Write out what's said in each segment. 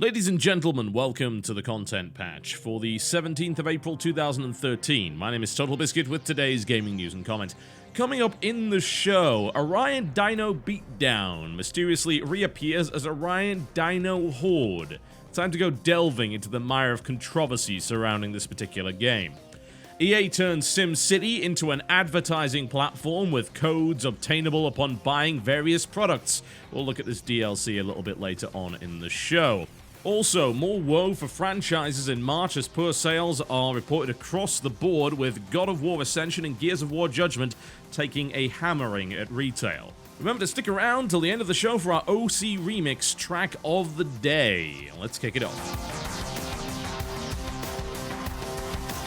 Ladies and gentlemen, welcome to the content patch for the 17th of April 2013. My name is TotalBiscuit with today's gaming news and comment. Coming up in the show, Orion Dino Beatdown mysteriously reappears as Orion Dino Horde. Time to go delving into the mire of controversy surrounding this particular game. EA turns SimCity into an advertising platform with codes obtainable upon buying various products. We'll look at this DLC a little bit later on in the show. Also, more woe for franchises in March as poor sales are reported across the board, with God of War Ascension and Gears of War Judgment taking a hammering at retail. Remember to stick around till the end of the show for our OC Remix track of the day. Let's kick it off.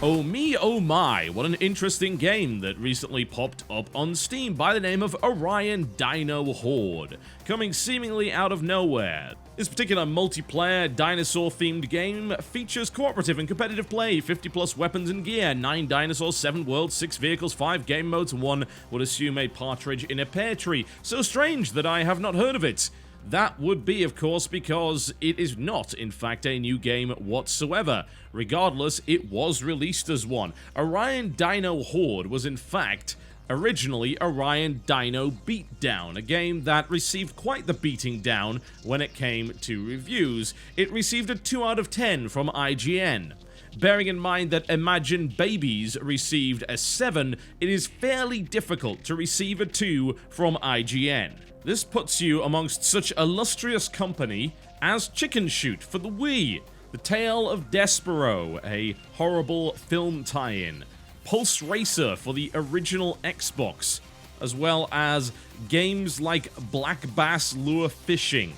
Oh me, oh my, what an interesting game that recently popped up on Steam by the name of Orion Dino Horde, coming seemingly out of nowhere. This particular multiplayer, dinosaur-themed game features cooperative and competitive play, 50 plus weapons and gear, 9 dinosaurs, 7 worlds, 6 vehicles, 5 game modes, and 1 would assume a partridge in a pear tree. So strange that I have not heard of it. That would be, of course, because it is not, in fact, a new game whatsoever. Regardless, it was released as one. Orion Dino Horde was, in fact, originally Orion Dino Beatdown, a game that received quite the beating down when it came to reviews. It received a 2 out of 10 from IGN. Bearing in mind that Imagine Babies received a 7, it is fairly difficult to receive a 2 from IGN. This puts you amongst such illustrious company as Chicken Shoot for the Wii, The Tale of Despero, a horrible film tie-in, Pulse Racer for the original Xbox, as well as games like Black Bass Lure Fishing.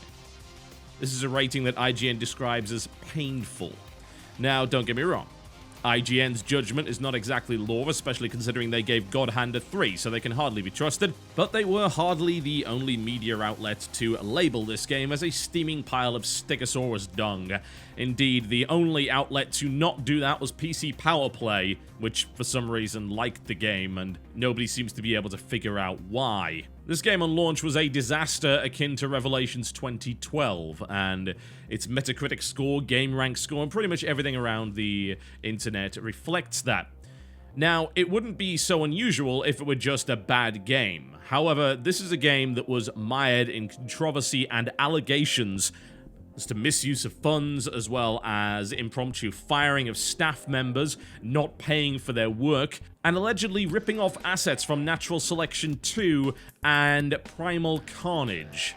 This is a rating that IGN describes as painful. Now, don't get me wrong. IGN's judgment is not exactly lore, especially considering they gave God Hand a 3, so they can hardly be trusted, but they were hardly the only media outlet to label this game as a steaming pile of Stegosaurus dung. Indeed, the only outlet to not do that was PC Power Play, which for some reason liked the game, and nobody seems to be able to figure out why. This game on launch was a disaster akin to Revelations 2012, and its Metacritic score, GameRank score, and pretty much everything around the internet reflects that. Now, it wouldn't be so unusual if it were just a bad game. However, this is a game that was mired in controversy and allegations as to misuse of funds, as well as impromptu firing of staff members, not paying for their work, and allegedly ripping off assets from Natural Selection 2 and Primal Carnage.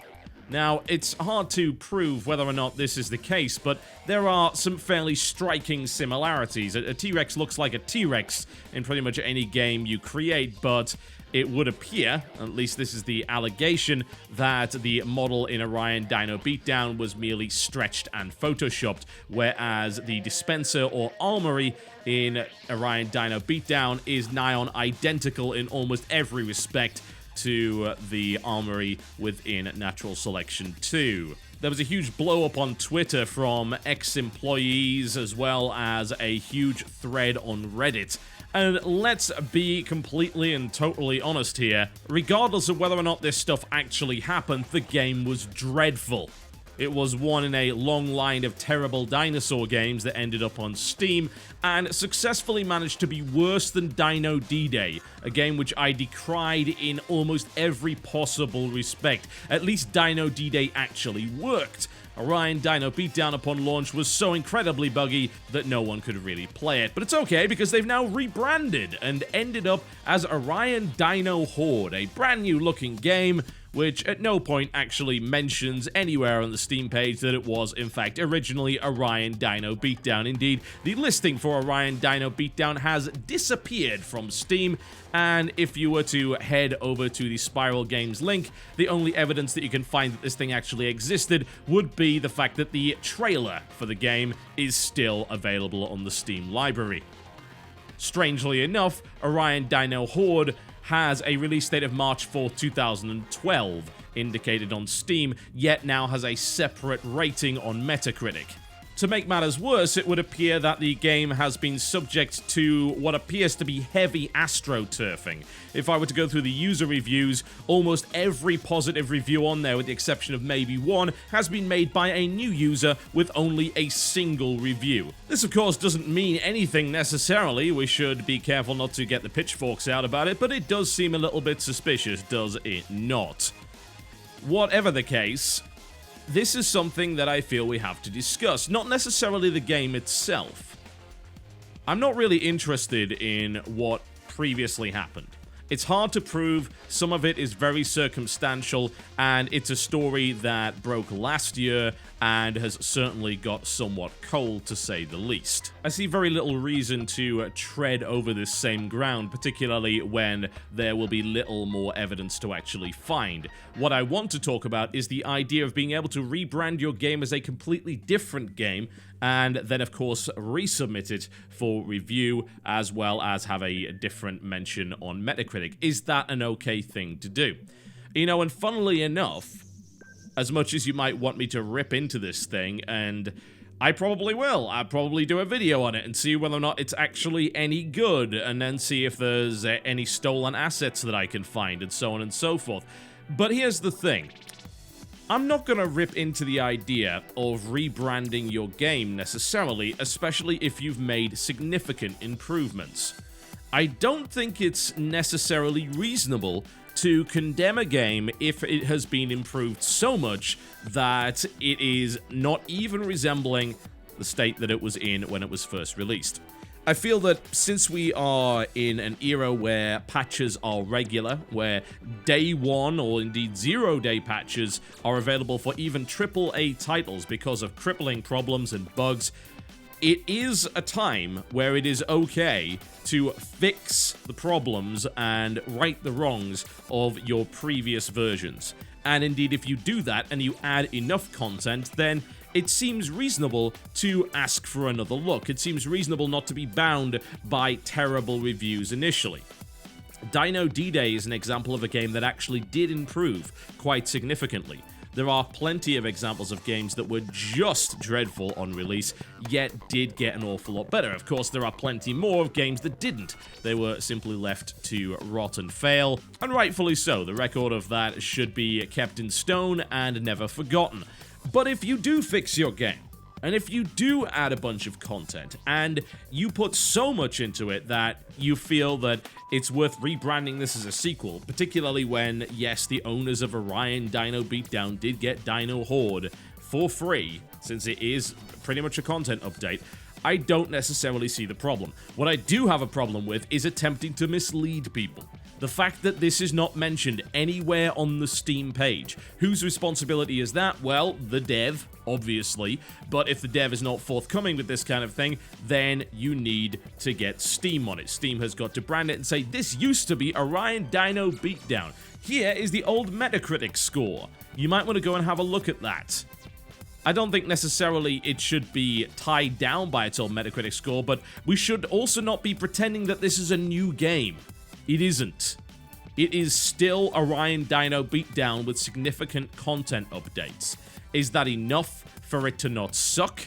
Now, it's hard to prove whether or not this is the case, but there are some fairly striking similarities. A T-Rex looks like a T-Rex in pretty much any game you create, but it would appear, at least this is the allegation, that the model in Orion Dino Beatdown was merely stretched and photoshopped, whereas the dispenser or armory in Orion Dino Beatdown is nigh on identical in almost every respect to the armory within Natural Selection 2. There was a huge blow-up on Twitter from ex-employees, as well as a huge thread on Reddit. And let's be completely and totally honest here, regardless of whether or not this stuff actually happened, the game was dreadful. It was one in a long line of terrible dinosaur games that ended up on Steam, and successfully managed to be worse than Dino D-Day, a game which I decried in almost every possible respect. At least Dino D-Day actually worked. Orion Dino Beatdown upon launch was so incredibly buggy that no one could really play it. But it's okay, because they've now rebranded and ended up as Orion Dino Horde, a brand new looking game which at no point actually mentions anywhere on the Steam page that it was, in fact, originally Orion Dino Beatdown. Indeed, the listing for Orion Dino Beatdown has disappeared from Steam, and if you were to head over to the Spiral Games link, the only evidence that you can find that this thing actually existed would be the fact that the trailer for the game is still available on the Steam library. Strangely enough, Orion Dino Horde has a release date of March 4th, 2012, indicated on Steam, yet now has a separate rating on Metacritic. To make matters worse, it would appear that the game has been subject to what appears to be heavy astroturfing. If I were to go through the user reviews, almost every positive review on there, with the exception of maybe one, has been made by a new user with only a single review. This, of course, doesn't mean anything necessarily. We should be careful not to get the pitchforks out about it, but it does seem a little bit suspicious, does it not? Whatever the case, this is something that I feel we have to discuss, not necessarily the game itself. I'm not really interested in what previously happened. It's hard to prove, some of it is very circumstantial, and it's a story that broke last year and has certainly got somewhat cold, to say the least. I see very little reason to tread over this same ground, particularly when there will be little more evidence to actually find. What I want to talk about is the idea of being able to rebrand your game as a completely different game, and then of course resubmit it for review, as well as have a different mention on Metacritic. Is that an okay thing to do? You know, and funnily enough, as much as you might want me to rip into this thing, and I probably will, I'll probably do a video on it and see whether or not it's actually any good, and then see if there's any stolen assets that I can find, and so on and so forth. But here's the thing. I'm not gonna rip into the idea of rebranding your game necessarily, especially if you've made significant improvements. I don't think it's necessarily reasonable to condemn a game if it has been improved so much that it is not even resembling the state that it was in when it was first released. I feel that since we are in an era where patches are regular, where day one or indeed 0-day patches are available for even AAA titles because of crippling problems and bugs, it is a time where it is okay to fix the problems and right the wrongs of your previous versions. And indeed, if you do that and you add enough content, then it seems reasonable to ask for another look. It seems reasonable not to be bound by terrible reviews initially. Dino D-Day is an example of a game that actually did improve quite significantly. There are plenty of examples of games that were just dreadful on release, yet did get an awful lot better. Of course, there are plenty more of games that didn't. They were simply left to rot and fail, and rightfully so. The record of that should be kept in stone and never forgotten. But if you do fix your game, and if you do add a bunch of content, and you put so much into it that you feel that it's worth rebranding this as a sequel, particularly when, yes, the owners of Orion Dino Beatdown did get Dino Horde for free, since it is pretty much a content update, I don't necessarily see the problem. What I do have a problem with is attempting to mislead people. The fact that this is not mentioned anywhere on the Steam page. Whose responsibility is that? Well, the dev, obviously. But if the dev is not forthcoming with this kind of thing, then you need to get Steam on it. Steam has got to brand it and say, this used to be Orion Dino Beatdown. Here is the old Metacritic score. You might want to go and have a look at that. I don't think necessarily it should be tied down by its old Metacritic score, but we should also not be pretending that this is a new game. It isn't. It is still Orion Dino Beatdown with significant content updates. Is that enough for it to not suck?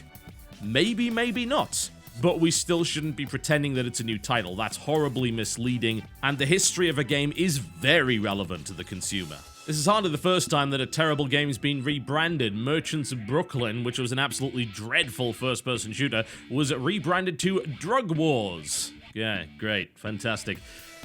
Maybe, maybe not. But we still shouldn't be pretending that it's a new title. That's horribly misleading, and the history of a game is very relevant to the consumer. This is hardly the first time that a terrible game's been rebranded. Merchants of Brooklyn, which was an absolutely dreadful first-person shooter, was rebranded to Drug Wars. Yeah, great, fantastic.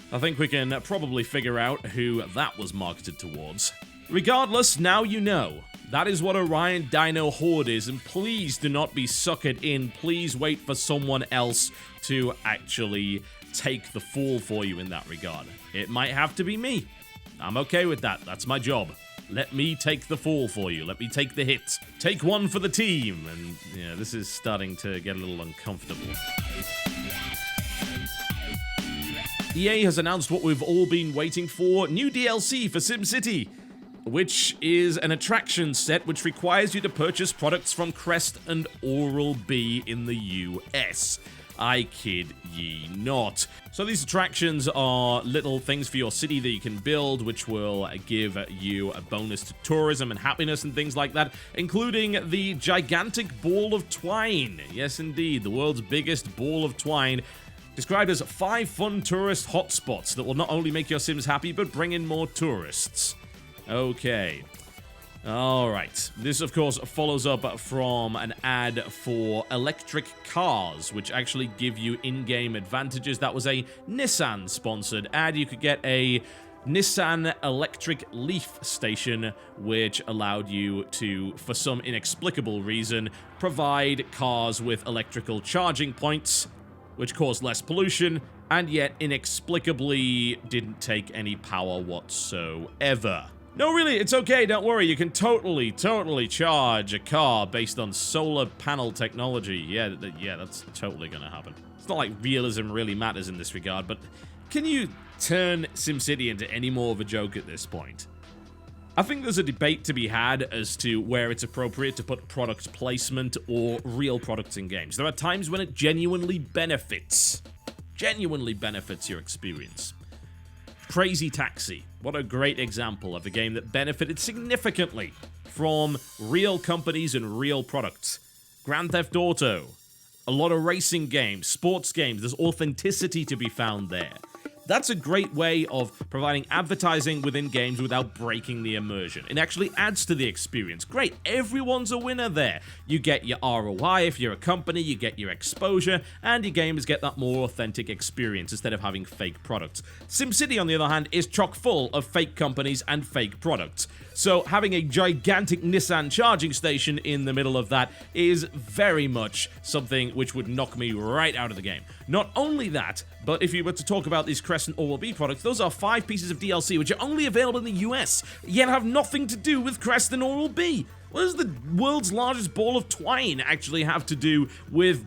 I think we can probably figure out who that was marketed towards. Regardless, now you know. That is what Orion Dino Horde is, and please do not be suckered in. Please wait for someone else to actually take the fall for you in that regard. It might have to be me. I'm okay with that. That's my job. Let me take the fall for you. Let me take the hit. Take one for the team. And yeah, this is starting to get a little uncomfortable. EA has announced what we've all been waiting for, new DLC for SimCity, which is an attraction set which requires you to purchase products from Crest and Oral-B in the US. I kid ye not. So these attractions are little things for your city that you can build, which will give you a bonus to tourism and happiness and things like that, including the gigantic ball of twine. Yes, indeed, the world's biggest ball of twine, described as 5 fun tourist hotspots that will not only make your Sims happy, but bring in more tourists. Okay. Alright, this of course follows up from an ad for electric cars, which actually give you in-game advantages. That was a Nissan-sponsored ad. You could get a Nissan electric Leaf station, which allowed you to, for some inexplicable reason, provide cars with electrical charging points, which caused less pollution, and yet inexplicably didn't take any power whatsoever. No, really, it's okay, don't worry, you can totally charge a car based on solar panel technology. Yeah, that's totally gonna happen. It's not like realism really matters in this regard, but can you turn SimCity into any more of a joke at this point? I think there's a debate to be had as to where it's appropriate to put product placement or real products in games. There are times when it genuinely benefits your experience. Crazy Taxi. What a great example of a game that benefited significantly from real companies and real products. Grand Theft Auto. A lot of racing games, sports games. There's authenticity to be found there. That's a great way of providing advertising within games without breaking the immersion. It actually adds to the experience. Great, everyone's a winner there. You get your ROI if you're a company, you get your exposure, and your gamers get that more authentic experience instead of having fake products. SimCity, on the other hand, is chock full of fake companies and fake products. So having a gigantic Nissan charging station in the middle of that is very much something which would knock me right out of the game. Not only that, but if you were to talk about these Crest and Oral-B products, those are 5 pieces of DLC which are only available in the US, yet have nothing to do with Crest and Oral-B. What does the world's largest ball of twine actually have to do with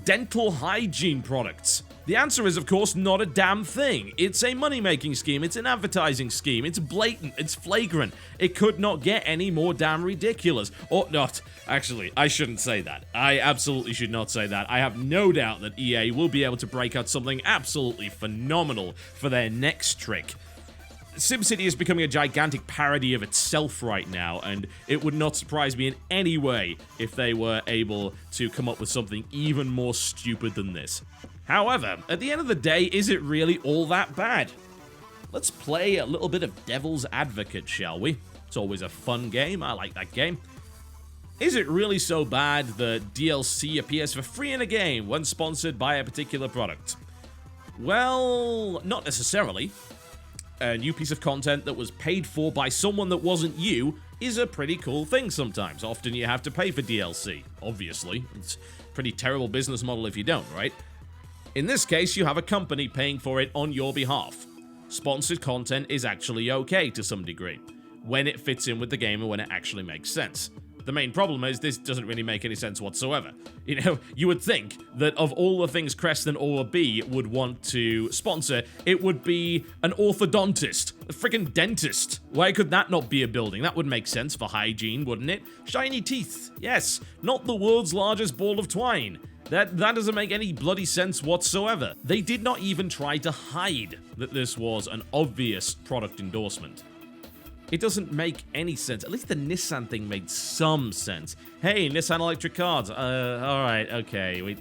dental hygiene products? The answer is, of course, not a damn thing. It's a money-making scheme, it's an advertising scheme, it's blatant, it's flagrant. It could not get any more damn ridiculous. Or not. Actually, I shouldn't say that. I absolutely should not say that. I have no doubt that EA will be able to break out something absolutely phenomenal for their next trick. SimCity is becoming a gigantic parody of itself right now, and it would not surprise me in any way if they were able to come up with something even more stupid than this. However, at the end of the day, is it really all that bad? Let's play a little bit of Devil's Advocate, shall we? It's always a fun game, I like that game. Is it really so bad that DLC appears for free in a game when sponsored by a particular product? Well, not necessarily. A new piece of content that was paid for by someone that wasn't you is a pretty cool thing sometimes. Often you have to pay for DLC, obviously. It's a pretty terrible business model if you don't, right? In this case, you have a company paying for it on your behalf. Sponsored content is actually okay to some degree, when it fits in with the game and when it actually makes sense. The main problem is this doesn't really make any sense whatsoever. You know, you would think that of all the things Crest and Oral-B would want to sponsor, it would be an orthodontist, a freaking dentist. Why could that not be a building? That would make sense for hygiene, wouldn't it? Shiny teeth, yes, not the world's largest ball of twine. That doesn't make any bloody sense whatsoever. They did not even try to hide that this was an obvious product endorsement. It doesn't make any sense. At least the Nissan thing made some sense. Hey, Nissan electric cars. Alright, okay. We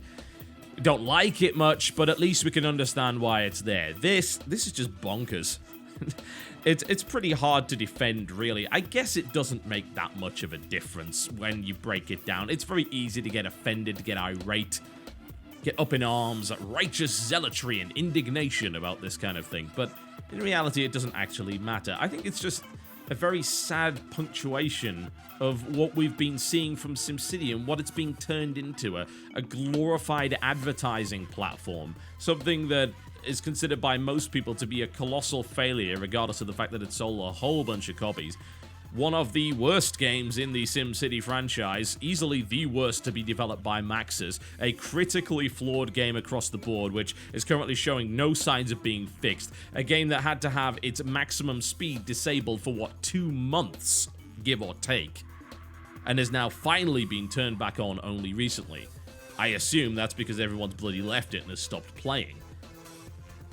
don't like it much, but at least we can understand why it's there. This is just bonkers. It's pretty hard to defend, really. I guess it doesn't make that much of a difference when you break it down. It's very easy to get offended, to get irate, get up in arms, righteous zealotry and indignation about this kind of thing. But in reality, it doesn't actually matter. I think it's just a very sad punctuation of what we've been seeing from SimCity and what it's being turned into, a glorified advertising platform, something that is considered by most people to be a colossal failure, regardless of the fact that it sold a whole bunch of copies. One of the worst games in the SimCity franchise, easily the worst to be developed by Maxis, a critically flawed game across the board, which is currently showing no signs of being fixed. A game that had to have its maximum speed disabled for, 2 months, give or take, and is now finally being turned back on only recently. I assume that's because everyone's bloody left it and has stopped playing.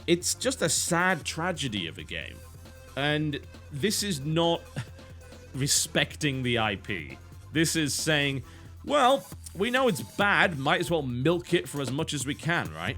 It's just a sad tragedy of a game. And this is not respecting the IP. This is saying, well, we know it's bad, might as well milk it for as much as we can, right?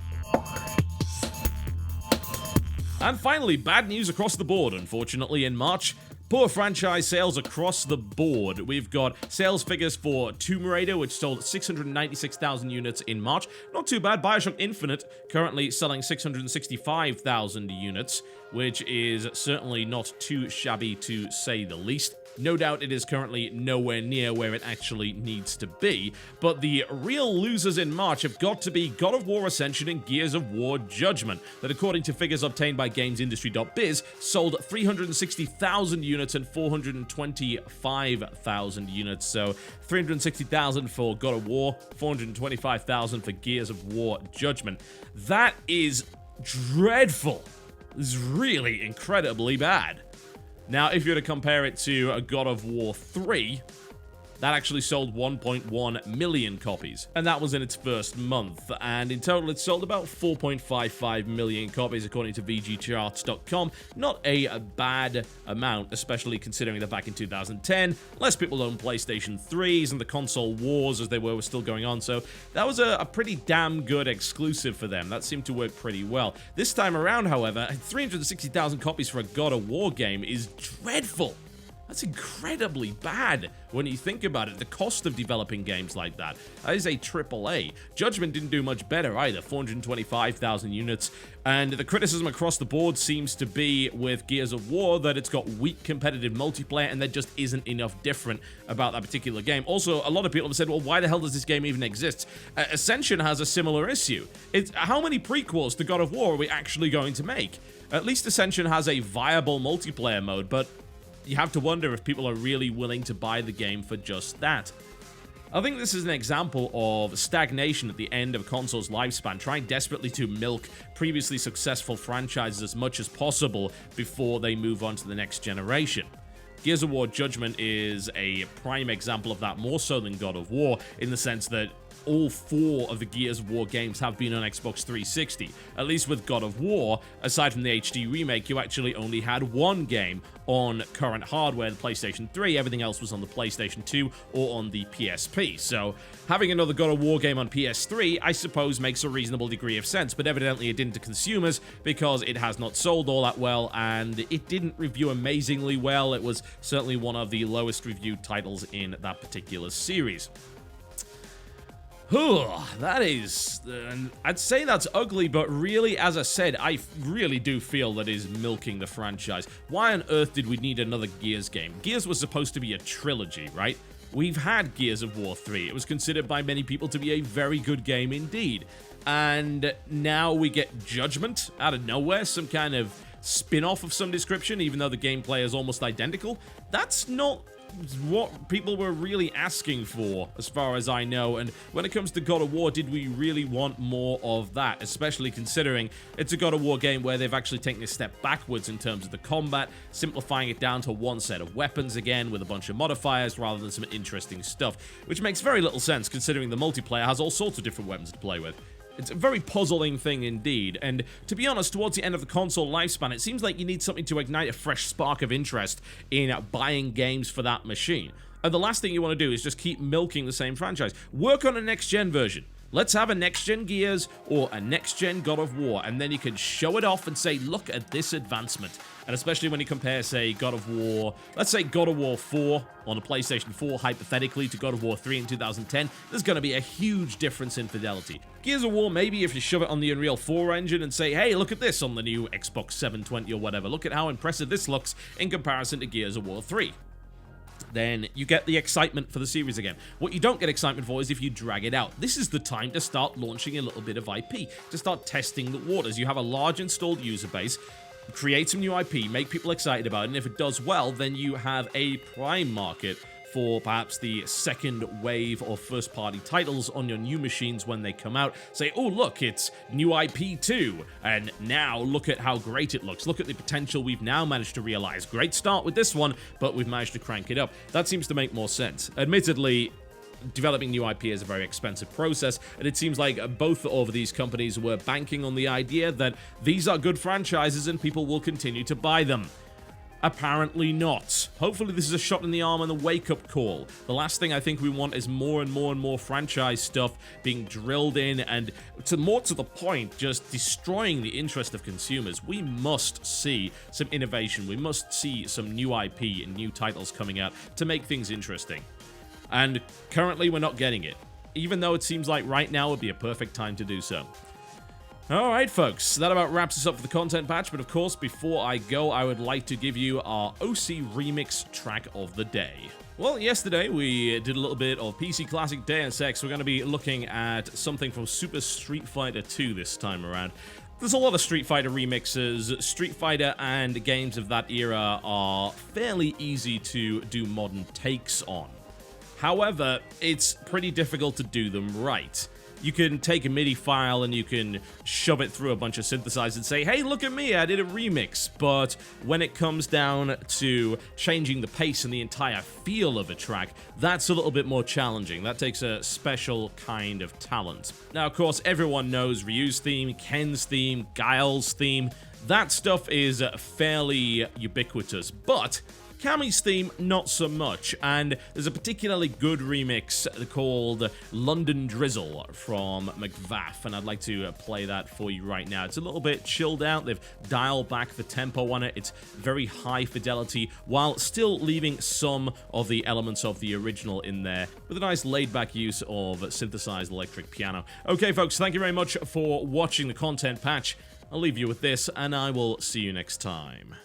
And finally, bad news across the board, unfortunately, in March. Poor franchise sales across the board. We've got sales figures for Tomb Raider, which sold 696,000 units in March. Not too bad. BioShock Infinite currently selling 665,000 units, which is certainly not too shabby to say the least. No doubt it is currently nowhere near where it actually needs to be, but the real losers in March have got to be God of War Ascension and Gears of War Judgment, that according to figures obtained by GamesIndustry.biz, sold 360,000 units and 425,000 units, so 360,000 for God of War, 425,000 for Gears of War Judgment. That is dreadful. This is really incredibly bad. Now, if you were to compare it to a God of War 3, that actually sold 1.1 million copies, and that was in its first month, and in total it sold about 4.55 million copies according to VGCharts.com. Not a bad amount, especially considering that back in 2010, less people owned PlayStation 3s, and the console wars as they were still going on, so that was a pretty damn good exclusive for them. That seemed to work pretty well. This time around, however, 360,000 copies for a God of War game is dreadful. That's incredibly bad when you think about it. The cost of developing games like that is a AAA. Judgment didn't do much better either, 425,000 units. And the criticism across the board seems to be with Gears of War that it's got weak competitive multiplayer and there just isn't enough different about that particular game. Also, a lot of people have said, well, why the hell does this game even exist? Ascension has a similar issue. How many prequels to God of War are we actually going to make? At least Ascension has a viable multiplayer mode, but you have to wonder if people are really willing to buy the game for just that. I think this is an example of stagnation at the end of a console's lifespan, trying desperately to milk previously successful franchises as much as possible before they move on to the next generation. Gears of War Judgment is a prime example of that, more so than God of War, in the sense that all 4 of the Gears of War games have been on Xbox 360. At least with God of War, aside from the HD remake, you actually only had 1 game on current hardware, the PlayStation 3. Everything else was on the PlayStation 2 or on the PSP. So having another God of War game on PS3, I suppose, makes a reasonable degree of sense, but evidently it didn't to consumers because it has not sold all that well, and it didn't review amazingly well. It was certainly one of the lowest reviewed titles in that particular series. That is, I'd say that's ugly, but really, as I said, I really do feel that is milking the franchise. Why on earth did we need another Gears game? Gears was supposed to be a trilogy, right? We've had Gears of War 3. It was considered by many people to be a very good game indeed. And now we get Judgment out of nowhere, some kind of spin-off of some description, even though the gameplay is almost identical. That's not what people were really asking for, as far as I know. And when it comes to God of War, did we really want more of that? Especially considering it's a God of War game where they've actually taken a step backwards in terms of the combat, simplifying it down to 1 set of weapons again with a bunch of modifiers rather than some interesting stuff, which makes very little sense considering the multiplayer has all sorts of different weapons to play with. It's a very puzzling thing indeed, and to be honest, towards the end of the console lifespan, it seems like you need something to ignite a fresh spark of interest in buying games for that machine. And the last thing you want to do is just keep milking the same franchise. Work on a next-gen version. Let's have a next-gen Gears or a next-gen God of War, and then you can show it off and say, look at this advancement. And especially when you compare, say, God of War, let's say God of War 4 on a PlayStation 4, hypothetically, to God of War 3 in 2010, there's going to be a huge difference in fidelity. Gears of War, maybe if you shove it on the Unreal 4 engine and say, hey, look at this on the new Xbox 720 or whatever, look at how impressive this looks in comparison to Gears of War 3. Then you get the excitement for the series again. What you don't get excitement for is if you drag it out. This is the time to start launching a little bit of IP, to start testing the waters. You have a large installed user base, create some new IP, make people excited about it, and if it does well, then you have a prime market for perhaps the second wave of first-party titles on your new machines when they come out. Say, oh, look, it's new IP too, and now look at how great it looks. Look at the potential we've now managed to realize. Great start with this one, but we've managed to crank it up. That seems to make more sense. Admittedly, developing new IP is a very expensive process, and it seems like both of these companies were banking on the idea that these are good franchises and people will continue to buy them. Apparently not. Hopefully this is a shot in the arm and a wake-up call. The last thing I think we want is more and more and more franchise stuff being drilled in and, more to the point, just destroying the interest of consumers. We must see some innovation. We must see some new IP and new titles coming out to make things interesting. And currently we're not getting it, even though it seems like right now would be a perfect time to do so. Alright folks, that about wraps us up for the content patch, but of course before I go I would like to give you our OC Remix track of the day. Well, yesterday we did a little bit of PC Classic Deus Ex. We're going to be looking at something from Super Street Fighter 2 this time around. There's a lot of Street Fighter remixes. Street Fighter and games of that era are fairly easy to do modern takes on. However, it's pretty difficult to do them right. You can take a MIDI file and you can shove it through a bunch of synthesizers and say, hey, look at me, I did a remix. But when it comes down to changing the pace and the entire feel of a track, that's a little bit more challenging. That takes a special kind of talent. Now, of course, everyone knows Ryu's theme, Ken's theme, Guile's theme. That stuff is fairly ubiquitous, but Kami's theme, not so much, and there's a particularly good remix called London Drizzle from McVaff, and I'd like to play that for you right now. It's a little bit chilled out. They've dialed back the tempo on it. It's very high fidelity, while still leaving some of the elements of the original in there, with a nice laid-back use of synthesized electric piano. Okay, folks, thank you very much for watching the content patch. I'll leave you with this, and I will see you next time.